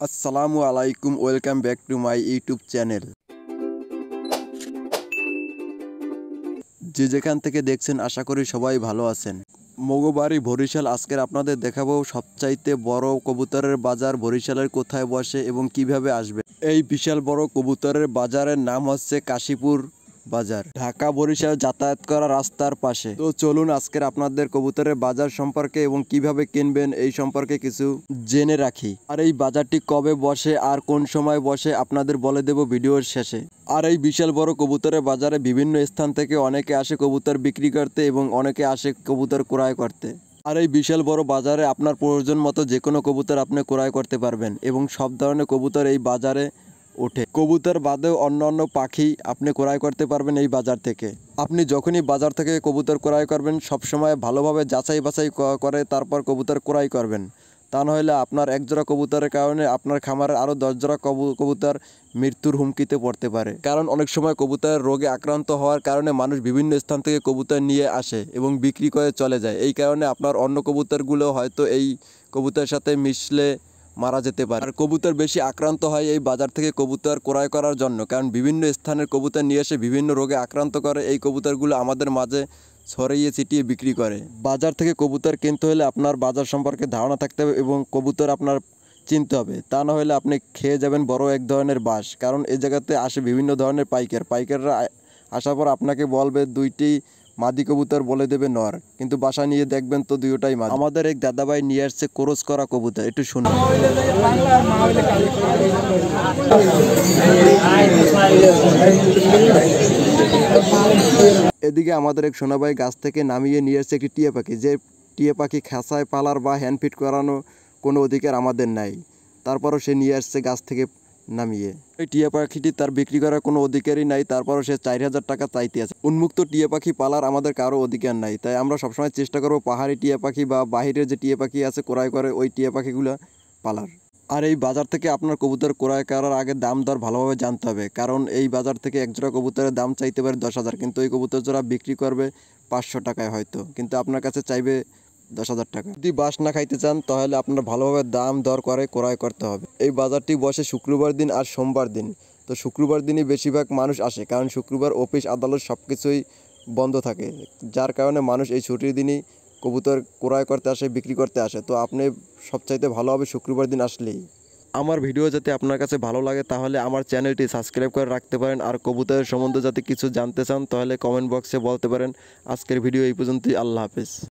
আসসালামু আলাইকুম, welcome back to my YouTube channel. যে যেখান থেকে দেখছেন আশা করি সবাই ভালো আছেন। মগবাড়ি বরিশাল আজকের আপনাদের দেখাবো সবচাইতে বড় কবুতরের বাজার বরিশালের কোথায় বসে এবং কিভাবে আসবে। এই বিশাল বড় কবুতরের বাজারের নাম হচ্ছে কাশীপুর বাজার, ঢাকা বরিশাল যাতায়াত করা রাস্তার পাশে। তো চলুন আজকের আপনাদের কবুতরের বাজার সম্পর্কে এবং কিভাবে কিনবেন এই সম্পর্কে কিছু জেনে রাখি। আর এই বাজারটি কবে বসে আর কোন সময় বসে আপনাদের বলে দেব ভিডিওর শেষে। আর এই বিশাল বড় কবুতরের বাজারে বিভিন্ন স্থান থেকে অনেকে আসে কবুতর বিক্রি করতে এবং অনেকে আসে কবুতর ক্রয় করতে। আর এই বিশাল বড় বাজারে আপনার প্রয়োজন মতো যে কোনো কবুতর আপনি ক্রয় করতে পারবেন এবং সব ধরনের কবুতর এই বাজারে ওঠে। কবুতর বাদেও অন্যান্য পাখি আপনি ক্রয় করতে পারবেন এই বাজার থেকে। আপনি যখনই বাজার থেকে কবুতর ক্রয় করবেন সবসময় ভালোভাবে যাচাই বাছাই করে তারপর কবুতর ক্রয় করবেন। তা নাহলে আপনার একজোড়া কবুতরের কারণে আপনার খামারের আরও 10 জোড়া কবুতর মৃত্যুর হুমকিতে পড়তে পারে। কারণ অনেক সময় কবুতরের রোগে আক্রান্ত হওয়ার কারণে মানুষ বিভিন্ন স্থান থেকে কবুতর নিয়ে আসে এবং বিক্রি করে চলে যায়। এই কারণে আপনার অন্য কবুতরগুলো হয়তো এই কবুতরের সাথে মিশলে মারা যেতে পারে। আর কবুতর বেশি আক্রান্ত হয় এই বাজার থেকে কবুতর ক্রয় করার জন্য, কারণ বিভিন্ন স্থানের কবুতর নিয়ে এসে বিভিন্ন রোগে আক্রান্ত করে এই কবুতরগুলো আমাদের মাঝে ছড়িয়ে ছিটিয়ে বিক্রি করে। বাজার থেকে কবুতর কিনতে হলে আপনার বাজার সম্পর্কে ধারণা থাকতে হবে এবং কবুতর আপনার চিনতে হবে। তা না হলে আপনি খেয়ে যাবেন বড় এক ধরনের বাস। কারণ এই জায়গাতে আসে বিভিন্ন ধরনের পাইকাররা আসার পর আপনাকে বলবে দুইটি মাদি কবুতর বলে দেবে নর, কিন্তু বাসা নিয়ে দেখবেন তো দুইটাই মাদি। আমাদের এক দাদাভাই নিয়ে আসছে ক্রস করা কবুতর, একটু শুনুন। এদিকে আমাদের এক সোনাভাই গাছ থেকে নামিয়ে নিয়ে আসছে একটি টিয়া পাখি, যে টিয়া পাখি খাঁচায় পালার বা হ্যান্ডফিট করানো কোনো অধিকার আমাদের নাই, তারপরও সে নিয়ে আসছে গাছ থেকে নামিয়ে। এই টিয়া পাখিটি তার বিক্রি করার কোনো অধিকারই নাই, তারপরও সে 4000 টাকা চাইতে আছে। উন্মুক্ত টিয়া পাখি পালার আমাদের কারো অধিকার নাই, তাই আমরা সবসময় চেষ্টা করবো পাহাড়ি টিয়া পাখি বা বাহিরের যে টিয়া পাখি আছে ক্রয় করে ওই টিয়া পাখিগুলো পালার। আর এই বাজার থেকে আপনার কবুতর ক্রয় করার আগে দাম দর ভালোভাবে জানতে হবে, কারণ এই বাজার থেকে একজোড়া কবুতরের দাম চাইতে পারে 10,000, কিন্তু এই কবুতর জোড়া বিক্রি করবে 500 টাকায় হয়তো, কিন্তু আপনার কাছে চাইবে 10,000 টাকা। যদি বাস না খাইতে চান তাহলে আপনার ভালোভাবে দাম দর করে ক্রয় করতে হবে। এই বাজারটি বসে শুক্রবার দিন আর সোমবার দিন। তো শুক্রবার দিনই বেশিরভাগ মানুষ আসে, কারণ শুক্রবার অফিস আদালত সব কিছুই বন্ধ থাকে, যার কারণে মানুষ এই ছুটির দিনই কবুতর ক্রয় করতে আসে, বিক্রি করতে আসে। তো আপনি সবচাইতে ভালো হবে শুক্রবার দিন আসলেই। আমার ভিডিও যাতে আপনার কাছে ভালো লাগে তাহলে আমার চ্যানেলটি সাবস্ক্রাইব করে রাখতে পারেন। আর কবুতরের সম্বন্ধে যাতে কিছু জানতে চান তাহলে কমেন্ট বক্সে বলতে পারেন। আজকের ভিডিও এই পর্যন্তই। আল্লাহ হাফেজ।